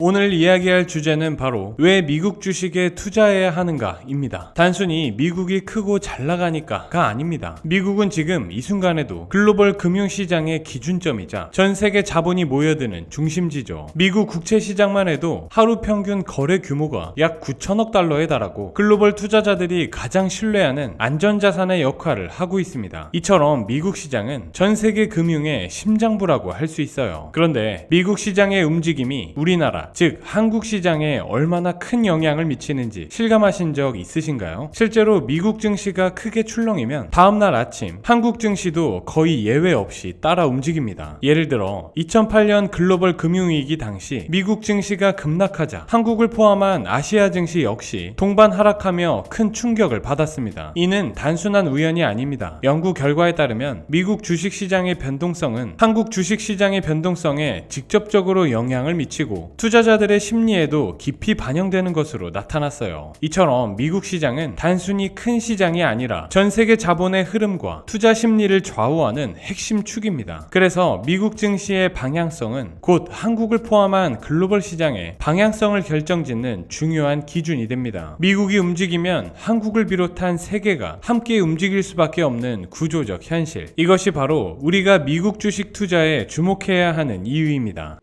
오늘 이야기할 주제는 바로 왜 미국 주식에 투자해야 하는가 입니다. 단순히 미국이 크고 잘 나가니까가 아닙니다. 미국은 지금 이 순간에도 글로벌 금융시장의 기준점이자 전 세계 자본이 모여드는 중심지죠. 미국 국채 시장만 해도 하루 평균 거래 규모가 약 9천억 달러에 달하고 글로벌 투자자들이 가장 신뢰하는 안전자산의 역할을 하고 있습니다. 이처럼 미국 시장은 전 세계 금융의 심장부라고 할 수 있어요. 그런데 미국 시장의 움직임이 우리나라 즉 한국 시장에 얼마나 큰 영향을 미치는지 실감하신 적 있으신가요? 실제로 미국 증시가 크게 출렁이면 다음날 아침 한국 증시도 거의 예외 없이 따라 움직입니다. 예를 들어 2008년 글로벌 금융위기 당시 미국 증시가 급락하자 한국을 포함한 아시아 증시 역시 동반 하락하며 큰 충격을 받았습니다. 이는 단순한 우연이 아닙니다. 연구 결과에 따르면 미국 주식시장의 변동성은 한국 주식시장의 변동성에 직접적으로 영향을 미치고 투자자들의 심리에도 깊이 반영되는 것으로 나타났어요. 이처럼 미국 시장은 단순히 큰 시장이 아니라 전 세계 자본의 흐름과 투자 심리를 좌우하는 핵심 축입니다. 그래서 미국 증시의 방향성은 곧 한국을 포함한 글로벌 시장의 방향성을 결정짓는 중요한 기준이 됩니다. 미국이 움직이면 한국을 비롯한 세계가 함께 움직일 수밖에 없는 구조적 현실. 이것이 바로 우리가 미국 주식 투자에 주목해야 하는 이유입니다.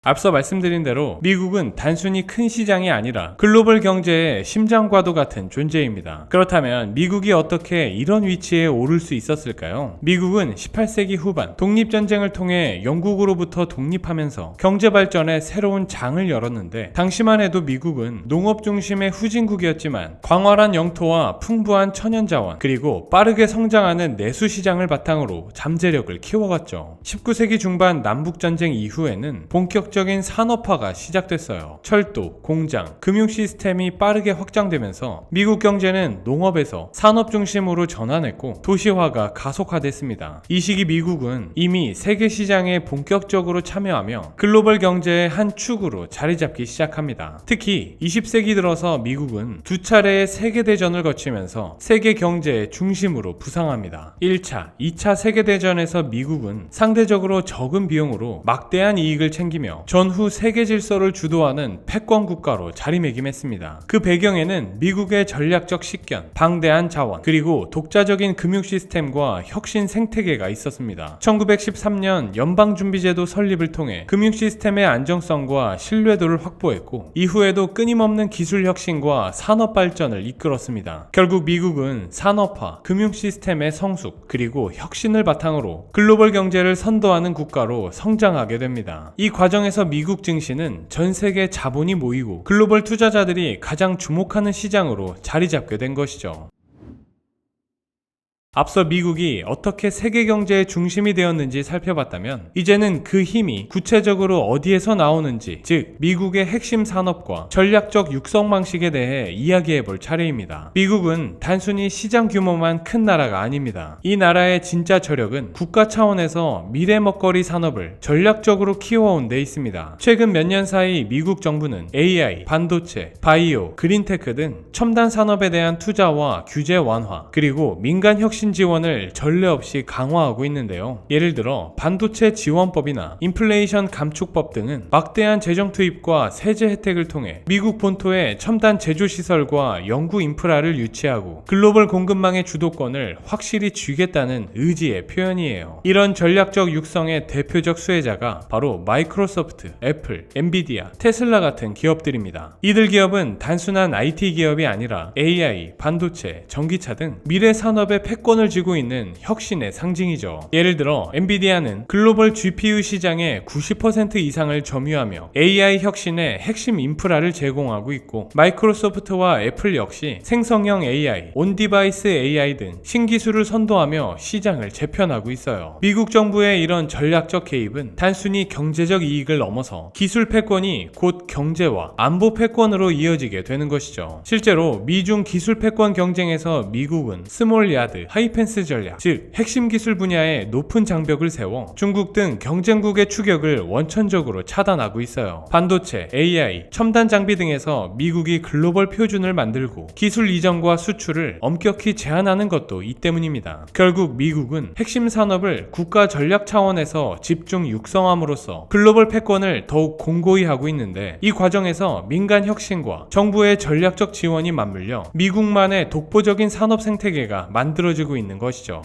앞서 말씀드린 대로 미국은 단순히 큰 시장이 아니라 글로벌 경제의 심장과도 같은 존재입니다. 그렇다면 미국이 어떻게 이런 위치에 오를 수 있었을까요? 미국은 18세기 후반 독립전쟁을 통해 영국으로부터 독립하면서 경제발전에 새로운 장을 열었는데 당시만 해도 미국은 농업 중심의 후진국이었지만 광활한 영토와 풍부한 천연자원 그리고 빠르게 성장하는 내수시장을 바탕으로 잠재력을 키워갔죠. 19세기 중반 남북전쟁 이후에는 본격적인 산업화가 시작됐어요. 철도, 공장, 금융 시스템이 빠르게 확장되면서 미국 경제는 농업에서 산업 중심으로 전환했고 도시화가 가속화됐습니다. 이 시기 미국은 이미 세계 시장에 본격적으로 참여하며 글로벌 경제의 한 축으로 자리 잡기 시작합니다. 특히 20세기 들어서 미국은 두 차례의 세계대전을 거치면서 세계 경제의 중심으로 부상합니다. 1차, 2차 세계대전에서 미국은 상대적으로 적은 비용으로 막대한 이익을 챙기며 전후 세계 질서를 주도하는 패권 국가로 자리매김했습니다. 그 배경에는 미국의 전략적 식견, 방대한 자원, 그리고 독자적인 금융 시스템과 혁신 생태계가 있었습니다. 1913년 연방준비제도 설립을 통해 금융 시스템의 안정성과 신뢰도를 확보했고 이후에도 끊임없는 기술 혁신과 산업 발전을 이끌었습니다. 결국 미국은 산업화, 금융 시스템의 성숙, 그리고 혁신을 바탕으로 글로벌 경제를 선도하는 국가로 성장하게 됩니다. 이 과정에서 미국 증시는 전 세계 자본이 모이고 글로벌 투자자들이 가장 주목하는 시장으로 자리 잡게 된 것이죠. 앞서 미국이 어떻게 세계 경제의 중심이 되었는지 살펴봤다면 이제는 그 힘이 구체적으로 어디에서 나오는지, 즉 미국의 핵심 산업과 전략적 육성 방식에 대해 이야기해 볼 차례입니다. 미국은 단순히 시장 규모만 큰 나라가 아닙니다. 이 나라의 진짜 저력은 국가 차원에서 미래 먹거리 산업을 전략적으로 키워온 데 있습니다. 최근 몇 년 사이 미국 정부는 AI, 반도체, 바이오, 그린테크 등 첨단 산업에 대한 투자와 규제 완화, 그리고 민간 혁신 지원을 전례 없이 강화하고 있는데요. 예를 들어 반도체 지원법이나 인플레이션 감축법 등은 막대한 재정 투입과 세제 혜택을 통해 미국 본토에 첨단 제조시설과 연구 인프라를 유치하고 글로벌 공급망의 주도권을 확실히 쥐겠다는 의지의 표현이에요. 이런 전략적 육성의 대표적 수혜자가 바로 마이크로소프트, 애플, 엔비디아, 테슬라 같은 기업들입니다. 이들 기업은 단순한 IT 기업이 아니라 AI, 반도체, 전기차 등 미래 산업의 패권 을 쥐고 있는 혁신의 상징이죠. 예를 들어 엔비디아는 글로벌 GPU 시장의 90% 이상을 점유하며 AI 혁신의 핵심 인프라를 제공하고 있고 마이크로소프트와 애플 역시 생성형 AI, 온디바이스 AI 등 신기술을 선도하며 시장을 재편하고 있어요. 미국 정부의 이런 전략적 개입은 단순히 경제적 이익을 넘어서 기술 패권이 곧 경제와 안보 패권으로 이어지게 되는 것이죠. 실제로 미중 기술 패권 경쟁에서 미국은 스몰 야드, 하이펜스 전략, 즉 핵심 기술 분야에 높은 장벽을 세워 중국 등 경쟁국의 추격을 원천적으로 차단하고 있어요. 반도체, AI, 첨단 장비 등에서 미국이 글로벌 표준을 만들고 기술 이전과 수출을 엄격히 제한하는 것도 이 때문입니다. 결국 미국은 핵심 산업을 국가 전략 차원에서 집중 육성함으로써 글로벌 패권을 더욱 공고히 하고 있는데, 이 과정에서 민간 혁신과 정부의 전략적 지원이 맞물려 미국만의 독보적인 산업 생태계가 만들어지고 있는 것이죠.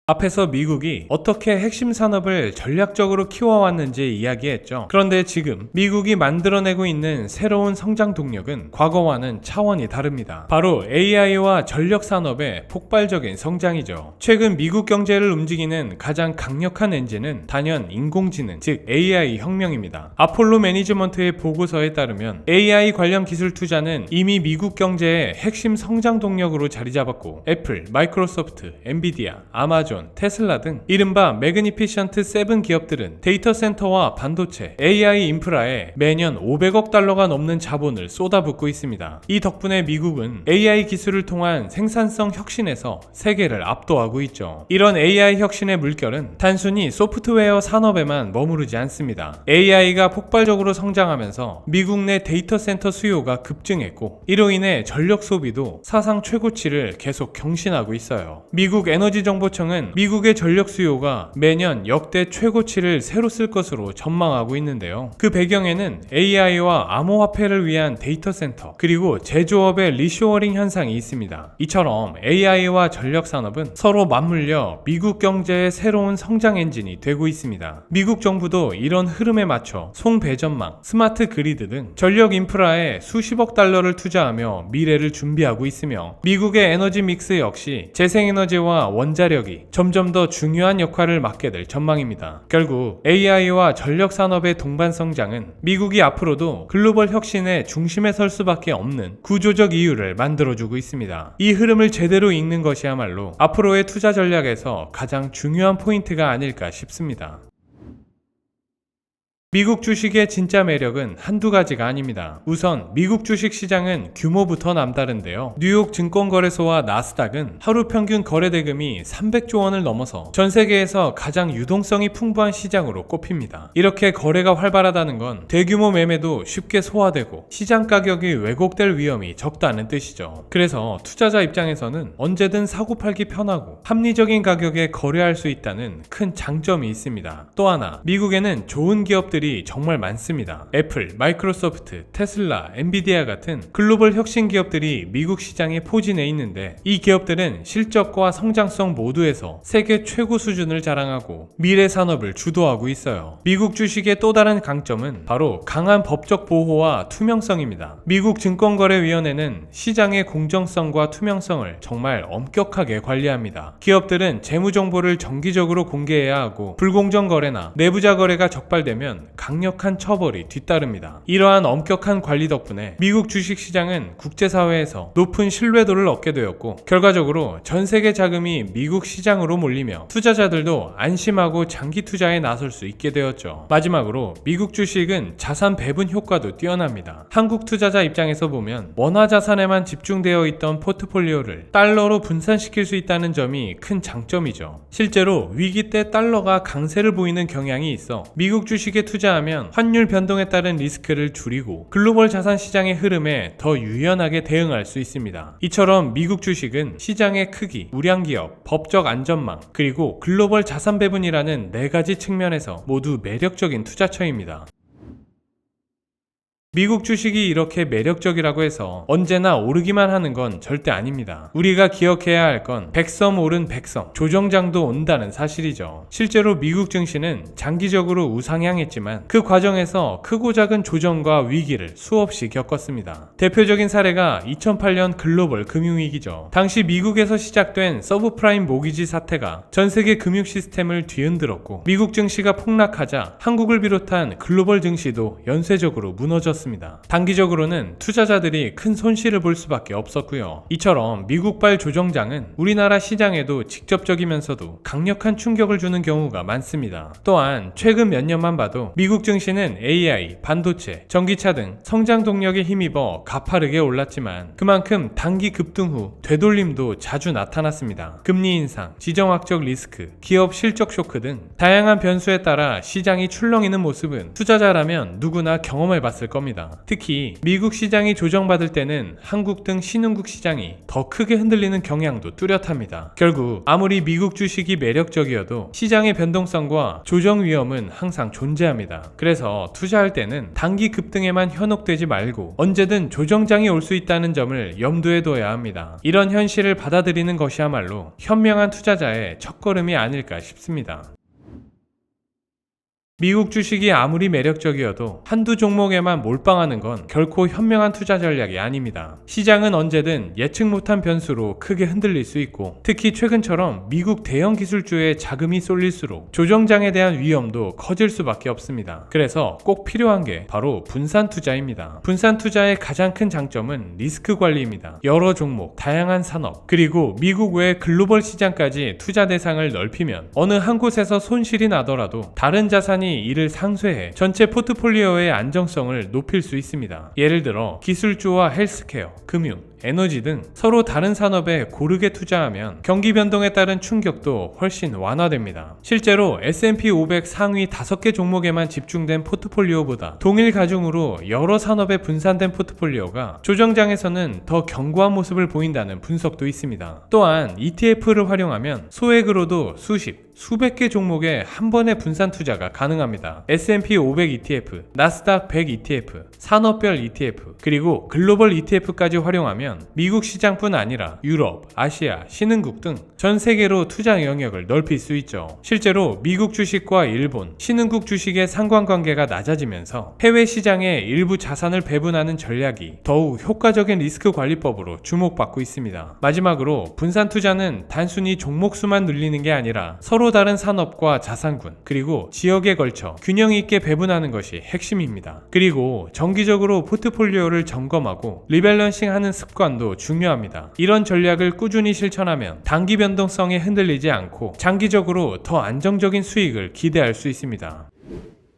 앞에서 미국이 어떻게 핵심 산업을 전략적으로 키워왔는지 이야기했죠. 그런데 지금 미국이 만들어내고 있는 새로운 성장 동력은 과거와는 차원이 다릅니다. 바로 AI와 전력 산업의 폭발적인 성장이죠. 최근 미국 경제를 움직이는 가장 강력한 엔진은 단연 인공지능, 즉 AI 혁명입니다. 아폴로 매니지먼트의 보고서에 따르면 AI 관련 기술 투자는 이미 미국 경제의 핵심 성장 동력으로 자리 잡았고, 애플, 마이크로소프트, 엔비디아, 아마존, 테슬라 등 이른바 매그니피션트 7 기업들은 데이터 센터와 반도체, AI 인프라에 매년 500억 달러가 넘는 자본을 쏟아붓고 있습니다. 이 덕분에 미국은 AI 기술을 통한 생산성 혁신에서 세계를 압도하고 있죠. 이런 AI 혁신의 물결은 단순히 소프트웨어 산업에만 머무르지 않습니다. AI가 폭발적으로 성장하면서 미국 내 데이터 센터 수요가 급증했고, 이로 인해 전력 소비도 사상 최고치를 계속 경신하고 있어요. 미국 에너지정보청은 미국의 전력 수요가 매년 역대 최고치를 새로 쓸 것으로 전망하고 있는데요. 그 배경에는 AI와 암호화폐를 위한 데이터 센터, 그리고 제조업의 리쇼어링 현상이 있습니다. 이처럼 AI와 전력 산업은 서로 맞물려 미국 경제의 새로운 성장 엔진이 되고 있습니다. 미국 정부도 이런 흐름에 맞춰 송배전망, 스마트 그리드 등 전력 인프라에 수십억 달러를 투자하며 미래를 준비하고 있으며, 미국의 에너지 믹스 역시 재생에너지와 원자력이 점점 더 중요한 역할을 맡게 될 전망입니다. 결국 AI와 전력 산업의 동반 성장은 미국이 앞으로도 글로벌 혁신의 중심에 설 수밖에 없는 구조적 이유를 만들어주고 있습니다. 이 흐름을 제대로 읽는 것이야말로 앞으로의 투자 전략에서 가장 중요한 포인트가 아닐까 싶습니다. 미국 주식의 진짜 매력은 한두 가지가 아닙니다. 우선 미국 주식 시장은 규모부터 남다른데요. 뉴욕 증권거래소와 나스닥은 하루 평균 거래 대금이 300조 원을 넘어서 전 세계에서 가장 유동성이 풍부한 시장으로 꼽힙니다. 이렇게 거래가 활발하다는 건 대규모 매매도 쉽게 소화되고 시장 가격이 왜곡될 위험이 적다는 뜻이죠. 그래서 투자자 입장에서는 언제든 사고팔기 편하고 합리적인 가격에 거래할 수 있다는 큰 장점이 있습니다. 또 하나, 미국에는 좋은 기업들이 정말 많습니다. 애플, 마이크로소프트, 테슬라, 엔비디아 같은 글로벌 혁신 기업들이 미국 시장에 포진해 있는데, 이 기업들은 실적과 성장성 모두에서 세계 최고 수준을 자랑하고 미래 산업을 주도하고 있어요. 미국 주식의 또 다른 강점은 바로 강한 법적 보호와 투명성입니다. 미국 증권거래위원회는 시장의 공정성과 투명성을 정말 엄격하게 관리합니다. 기업들은 재무 정보를 정기적으로 공개해야 하고, 불공정 거래나 내부자 거래가 적발되면 강력한 처벌이 뒤따릅니다. 이러한 엄격한 관리 덕분에 미국 주식시장은 국제사회에서 높은 신뢰도를 얻게 되었고, 결과적으로 전 세계 자금이 미국 시장으로 몰리며 투자자들도 안심하고 장기 투자에 나설 수 있게 되었죠. 마지막으로 미국 주식은 자산 배분 효과도 뛰어납니다. 한국 투자자 입장에서 보면 원화 자산에만 집중되어 있던 포트폴리오를 달러로 분산시킬 수 있다는 점이 큰 장점이죠. 실제로 위기 때 달러가 강세를 보이는 경향이 있어 미국 주식에 투자하면 환율 변동에 따른 리스크를 줄이고 글로벌 자산 시장의 흐름에 더 유연하게 대응할 수 있습니다. 이처럼 미국 주식은 시장의 크기, 우량기업, 법적 안전망, 그리고 글로벌 자산 배분이라는 4가지 측면에서 모두 매력적인 투자처입니다. 미국 주식이 이렇게 매력적이라고 해서 언제나 오르기만 하는 건 절대 아닙니다. 우리가 기억해야 할 건 백섬 오른 백섬, 조정장도 온다는 사실이죠. 실제로 미국 증시는 장기적으로 우상향했지만 그 과정에서 크고 작은 조정과 위기를 수없이 겪었습니다. 대표적인 사례가 2008년 글로벌 금융위기죠. 당시 미국에서 시작된 서브프라임 모기지 사태가 전 세계 금융 시스템을 뒤흔들었고, 미국 증시가 폭락하자 한국을 비롯한 글로벌 증시도 연쇄적으로 무너졌습니다. 있었습니다. 단기적으로는 투자자들이 큰 손실을 볼 수밖에 없었고요. 이처럼 미국발 조정장은 우리나라 시장에도 직접적이면서도 강력한 충격을 주는 경우가 많습니다. 또한 최근 몇 년만 봐도 미국 증시는 AI, 반도체, 전기차 등 성장 동력에 힘입어 가파르게 올랐지만 그만큼 단기 급등 후 되돌림도 자주 나타났습니다. 금리 인상, 지정학적 리스크, 기업 실적 쇼크 등 다양한 변수에 따라 시장이 출렁이는 모습은 투자자라면 누구나 경험해봤을 겁니다. 특히 미국 시장이 조정받을 때는 한국 등 신흥국 시장이 더 크게 흔들리는 경향도 뚜렷합니다. 결국 아무리 미국 주식이 매력적이어도 시장의 변동성과 조정 위험은 항상 존재합니다. 그래서 투자할 때는 단기 급등에만 현혹되지 말고 언제든 조정장이 올 수 있다는 점을 염두에 둬야 합니다. 이런 현실을 받아들이는 것이야말로 현명한 투자자의 첫걸음이 아닐까 싶습니다. 미국 주식이 아무리 매력적이어도 한두 종목에만 몰빵하는 건 결코 현명한 투자 전략이 아닙니다. 시장은 언제든 예측 못한 변수로 크게 흔들릴 수 있고 특히 최근처럼 미국 대형 기술주에 자금이 쏠릴수록 조정장에 대한 위험도 커질 수밖에 없습니다. 그래서 꼭 필요한 게 바로 분산 투자입니다. 분산 투자의 가장 큰 장점은 리스크 관리입니다. 여러 종목, 다양한 산업, 그리고 미국 외 글로벌 시장까지 투자 대상을 넓히면 어느 한 곳에서 손실이 나더라도 다른 자산이 이를 상쇄해 전체 포트폴리오의 안정성을 높일 수 있습니다. 예를 들어 기술주와 헬스케어, 금융, 에너지 등 서로 다른 산업에 고르게 투자하면 경기 변동에 따른 충격도 훨씬 완화됩니다. 실제로 S&P 500 상위 5개 종목에만 집중된 포트폴리오보다 동일 가중으로 여러 산업에 분산된 포트폴리오가 조정장에서는 더 견고한 모습을 보인다는 분석도 있습니다. 또한 ETF를 활용하면 소액으로도 수백 개 종목에 한 번에 분산 투자가 가능합니다. S&P 500 ETF, 나스닥 100 ETF, 산업별 ETF, 그리고 글로벌 ETF까지 활용하면 미국 시장뿐 아니라 유럽, 아시아, 신흥국 등 전 세계로 투자 영역을 넓힐 수 있죠. 실제로 미국 주식과 일본, 신흥국 주식의 상관관계가 낮아지면서 해외 시장에 일부 자산을 배분하는 전략이 더욱 효과적인 리스크 관리법으로 주목받고 있습니다. 마지막으로 분산 투자는 단순히 종목 수만 늘리는 게 아니라 서로 다른 산업과 자산군, 그리고 지역에 걸쳐 균형 있게 배분하는 것이 핵심입니다. 그리고 정기적으로 포트폴리오를 점검하고 리밸런싱하는 습관도 중요합니다. 이런 전략을 꾸준히 실천하면 단기 변동성에 흔들리지 않고 장기적으로 더 안정적인 수익을 기대할 수 있습니다.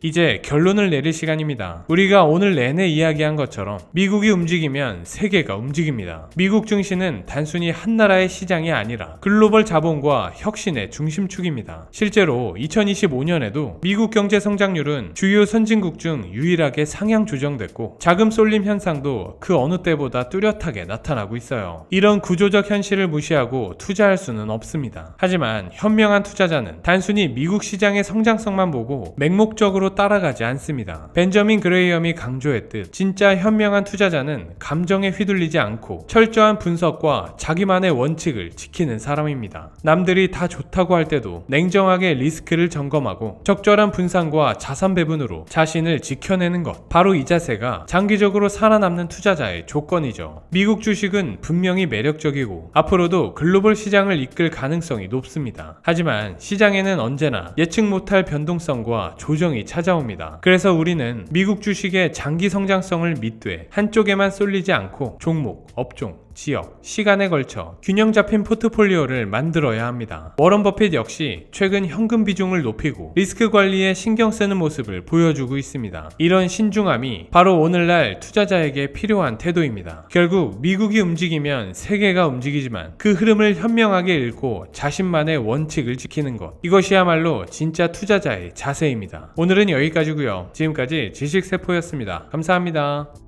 이제 결론을 내릴 시간입니다. 우리가 오늘 내내 이야기한 것처럼 미국이 움직이면 세계가 움직입니다. 미국 증시는 단순히 한 나라의 시장이 아니라 글로벌 자본과 혁신의 중심축입니다. 실제로 2025년에도 미국 경제 성장률은 주요 선진국 중 유일하게 상향 조정됐고 자금 쏠림 현상도 그 어느 때보다 뚜렷하게 나타나고 있어요. 이런 구조적 현실을 무시하고 투자할 수는 없습니다. 하지만 현명한 투자자는 단순히 미국 시장의 성장성만 보고 맹목적으로 따라가지 않습니다. 벤저민 그레이엄이 강조했듯 진짜 현명한 투자자는 감정에 휘둘리지 않고 철저한 분석과 자기만의 원칙을 지키는 사람입니다. 남들이 다 좋다고 할 때도 냉정하게 리스크를 점검하고 적절한 분산과 자산 배분으로 자신을 지켜내는 것, 바로 이 자세가 장기적으로 살아남는 투자자의 조건이죠. 미국 주식은 분명히 매력적이고 앞으로도 글로벌 시장을 이끌 가능성이 높습니다. 하지만 시장에는 언제나 예측 못할 변동성과 조정이 찾아옵니다. 그래서 우리는 미국 주식의 장기 성장성을 믿되 한쪽에만 쏠리지 않고 종목, 업종, 지역, 시간에 걸쳐 균형 잡힌 포트폴리오를 만들어야 합니다. 워런 버핏 역시 최근 현금 비중을 높이고 리스크 관리에 신경 쓰는 모습을 보여주고 있습니다. 이런 신중함이 바로 오늘날 투자자에게 필요한 태도입니다. 결국 미국이 움직이면 세계가 움직이지만 그 흐름을 현명하게 읽고 자신만의 원칙을 지키는 것, 이것이야말로 진짜 투자자의 자세입니다. 오늘은 여기까지고요. 지금까지 지식세포였습니다. 감사합니다.